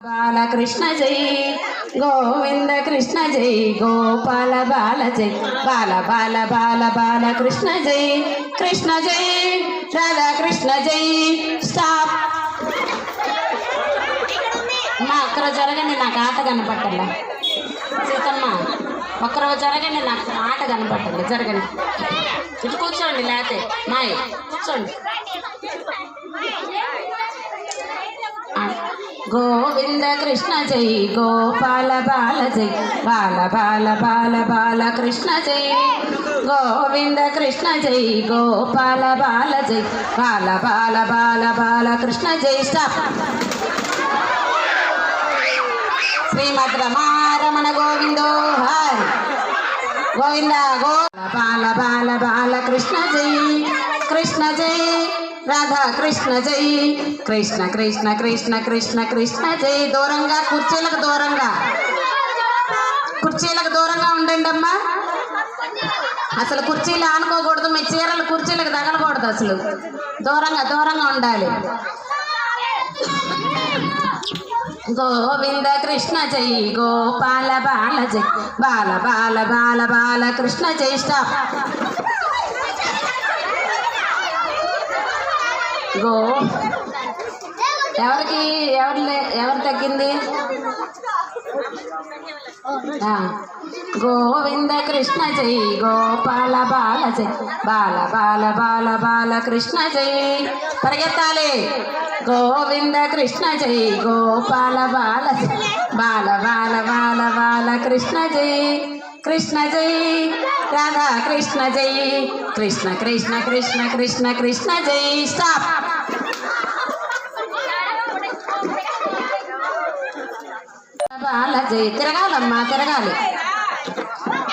బాలకృష్ణ జై గోవింద కృష్ణ జై గోపాల బాల జై బాల బాల బాల బాలకృష్ణ జై కృష్ణ జై రాధా కృష్ణ జై. స్టాప్. మా ఒక్కరో జరగండి, నాకు ఆట కనపట్టలే. సీతమ్మ ఒక్కరో జరగండి, నాకు ఆట కనపట్టలే. జరగండి, ఇటు కూర్చోండి. లేకపోతే మాయ కూర్చోండి. గోవింద కృష్ణ జై గోపాల బాల జై బాల బాల బాల బాల కృష్ణ జై గోవింద కృష్ణ జై గోపాల బాల జై బాల బాల బాల బాల కృష్ణ జై. స్టాప్. శ్రీమద్ రమారమణ గోవిందో హరి గోవింద గో బాల బాల బాల కృష్ణ జై కృష్ణ జై రాధా కృష్ణ జై కృష్ణ కృష్ణ కృష్ణ కృష్ణ కృష్ణ జై. దూరంగా కుర్చీలకు దూరంగా ఉండండి అమ్మా. అసలు కుర్చీలు ఆనుకోకూడదు, మీ చీరలు కుర్చీలకు తగలకూడదు. అసలు దూరంగా ఉండాలి. గోవింద కృష్ణ జై గోపాల బాల జై బాల బాల బాల బాల కృష్ణ జై. స్టాప్. ఎవరు తగ్గింది? గోవింద కృష్ణ జై గోపాల బాల జై బాల బాల బాల బాల కృష్ణ జై. పరిగెత్తాలి. గోవింద కృష్ణ జై గోపాల బాల జై బాల బాల బాల బాల కృష్ణ జై కృష్ణ జై రాధా కృష్ణ జై కృష్ణ కృష్ణ కృష్ణ కృష్ణ కృష్ణ జై. స్టాప్. బాల జై. తిరగాలమ్మా, తిరగాలి.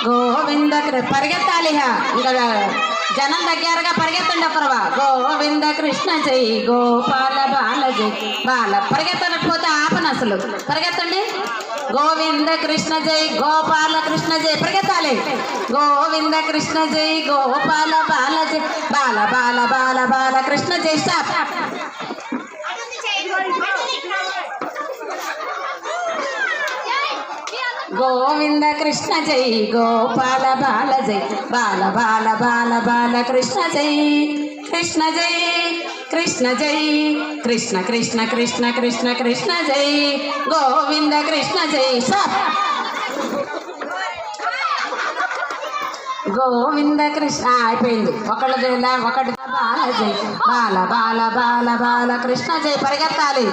గోవింద పరిగెత్తాలి. ఇంకా జనం దగ్గరగా పరిగెత్తండి. ఒకరువా గోవింద కృష్ణ జై గోపాల బాల జై బాల. పరిగెత్తకపోతే ఆపను అసలు. పరిగెత్తండి. గోవింద కృష్ణ జై గోపాల కృష్ణ జై. పరిగెత్తాలి. గోవింద కృష్ణ జై గోపాల బాల జై బాల బాల బాల బాల కృష్ణ జై. స్టాప్. గోవింద కృష్ణ జై గోపాల బాల జై బాల బాల బాల బాల కృష్ణ జై కృష్ణ జై కృష్ణ జై కృష్ణ కృష్ణ కృష్ణ కృష్ణ కృష్ణ జై గోవింద కృష్ణ జై. స్టాప్. గోవింద కృష్ణ అయిపోయింది. ఒకటి బాల జై బాల బాల బాల బాల కృష్ణ జై. పరిగెత్తాలి.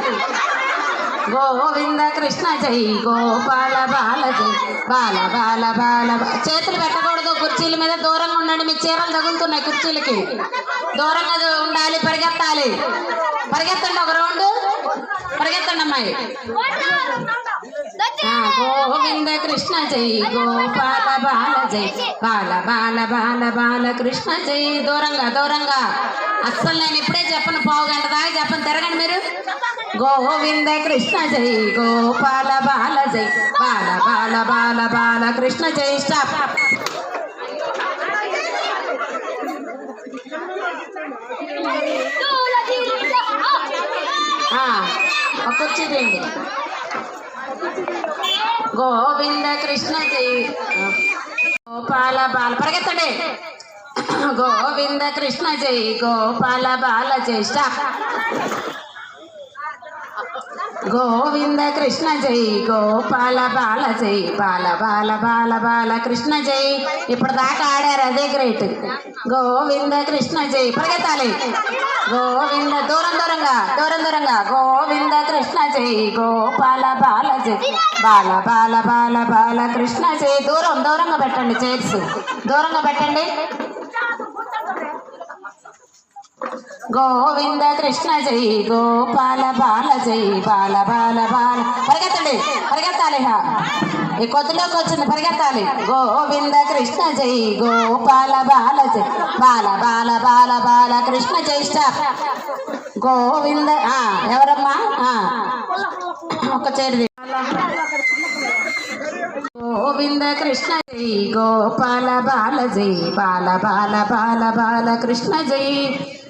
గోవింద కృష్ణ జై గోపాల బాల జై బాల బాల బాల. చేతులు పెట్టకూడదు కుర్చీల మీద. దూరంగా ఉండండి, మీ చీరలు తగులుతున్నాయి కుర్చీలకి. దూరంగా ఉండాలి. పరిగెత్తాలి. పరిగెత్తండి. ఒక రౌండ్ పరిగెత్తండి అమ్మాయి. గోవింద కృష్ణ జై గోపాల బాల జై బాల బాల బాల బాల కృష్ణ జై. దూరంగా అస్సలు నేను ఇప్పుడే చెప్పను, పావు గంట దాకా చెప్పను. తిరగండి మీరు. గోవింద కృష్ణ జై గోపాల బాల జై బాల బాల బాల బాల కృష్ణ జై. స్టాప్. ఒక్కొచ్చేదండి. గోవింద కృష్ణ జై గోపాల బాల. పరిగెత్తండి. గోవింద కృష్ణ జై గోపాల బాల జై. స్టాప్. గోవింద కృష్ణ జై గోపాల బాల జై బాల బాల బాల బాల కృష్ణ జై. ఇప్పుడు దాకా ఆడారు, అదే గ్రేట్. గోవింద కృష్ణ జై. పరిగెత్తాలి. గోవింద దూరంగా గోవింద కృష్ణ జై గోపాల బాల జై బాల బాల బాల బాల కృష్ణ జై. దూరంగా పెట్టండి. చైర్స్ దూరంగా పెట్టండి. గోవింద కృష్ణ జై గోపాల బాల జై బాల బాల బాల. పరిగెత్తాలి. ఈ కొద్దిలోకి వచ్చింది. పరిగెత్తాలి. గోవింద కృష్ణ జై గోపాల బాల జై బాల బాల బాల బాల కృష్ణ జై. స్టాప్. గోవింద ఎవరమ్మా? ఒక చేరి. గోవింద కృష్ణ జై గోపాల బాల జై బాల బాల బాల బాల కృష్ణ జై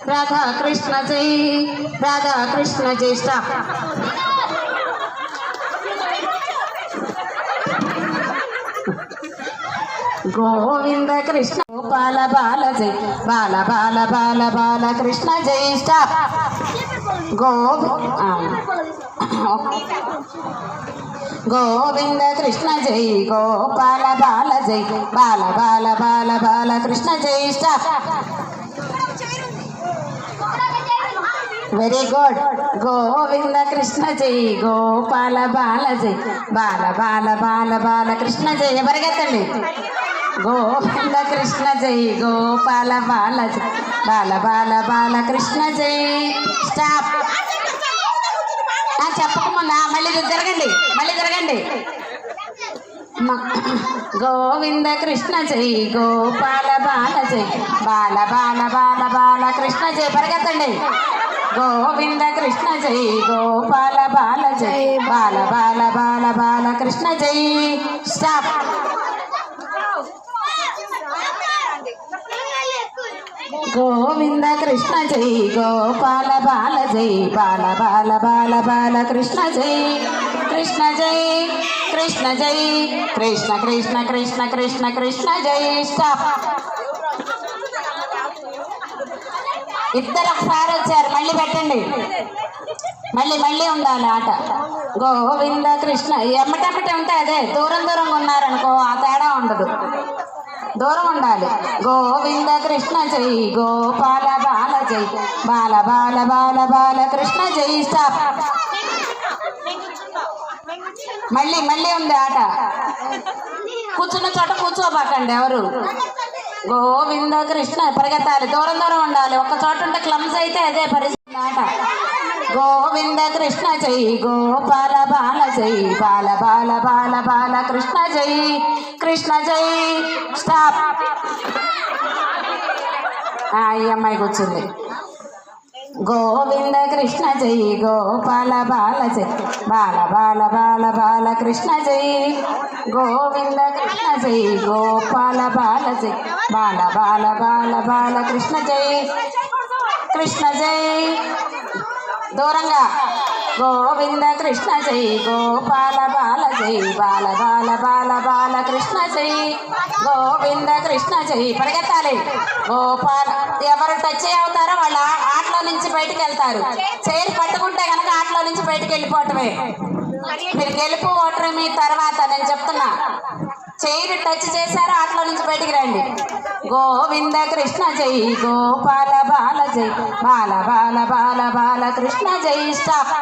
రాధా కృష్ణ జై రాధా కృష్ణ జై. స్టాప్. గోవింద కృష్ణ గోపాల బాల జై బాల బాల బాల బాల కృష్ణ జై స్టాప్ గోవింద కృష్ణ జై గోపాల బాల జై బాల బాల బాల బాల కృష్ణ జై stop very good Govinda Krishna జై గోపాల బాల జై బాల బాల బాల బాల కృష్ణ జై ఎవరిగెత్తండి గోవింద కృష్ణ జై గోపాల బాల జై బాల బాల బాల కృష్ణ జై స్టాప్ చెప్పకముందా మళ్ళీ తిరగండి గోవింద కృష్ణ జై గోపాల బాల జై బాల బాల బాల బాల కృష్ణ జై పరిగెత్తండి గోవింద కృష్ణ జై గోపాల బాల జై బాల బాల బాల బాల కృష్ణ జై స్టాప్ గోవింద కృష్ణ జై గోపాల బాల జై బాల బాల బాల బాల కృష్ణ జై కృష్ణ జై కృష్ణ జై కృష్ణ కృష్ణ కృష్ణ కృష్ణ కృష్ణ జై స్టాప్ ఇద్దరు ఒకసారి వచ్చారు మళ్ళీ పెట్టండి మళ్ళీ ఉండాలి ఆట గోవింద కృష్ణ ఎమ్మటెమ్మటే ఉంటే అదే దూరంగా ఉన్నారనుకో ఆ తేడా ఉండదు దూరం ఉండాలి గోవింద కృష్ణ జై గోపాల బాల జై బాల బాల బాల బాల కృష్ణ జై స్టాప్ మళ్ళీ ఉంది ఆట కూర్చున్న చోట కూర్చోబాకండి ఎవరు గోవింద కృష్ణ పరిగెత్తాలి దూరం ఉండాలి ఒక్క చోట ఉంటే క్లమ్స్ అయితే అదే పరిస్థితి ఆట గోవింద కృష్ణ జై గోపాల బాల జై బాల బాల బాల బాల కృష్ణ జై స్టాప్ ఈ అమ్మాయి కూర్చుంది గోవింద కృష్ణ జై గోపాల బాల జై బాల బాల బాల బాల కృష్ణ జై గోవింద కృష్ణ జై గోపాల బాల జై బాల బాల బాల బాల కృష్ణ జై దూరంగా గోవింద కృష్ణ జై గోపాల బాల జై బాల బాల బాల బాల కృష్ణ జై గోవింద కృష్ణ జై పరిగెత్తాలి గోపాల ఎవరు టచ్ అవుతారో వాళ్ళ ఆటలో నుంచి బయటికి వెళ్తారు చైర్ పట్టుకుంటే కనుక ఆటలో నుంచి బయటికి వెళ్ళిపోవటమే మీరు గెలుపు ఓటరు మీ తర్వాత నేను చెప్తున్నా చైర్ టచ్ చేశారో ఆటలో నుంచి బయటికి రండి గోవింద కృష్ణ జై గోపాల బాల జై బాల బాల బాల బాల కృష్ణ జై స్టాప్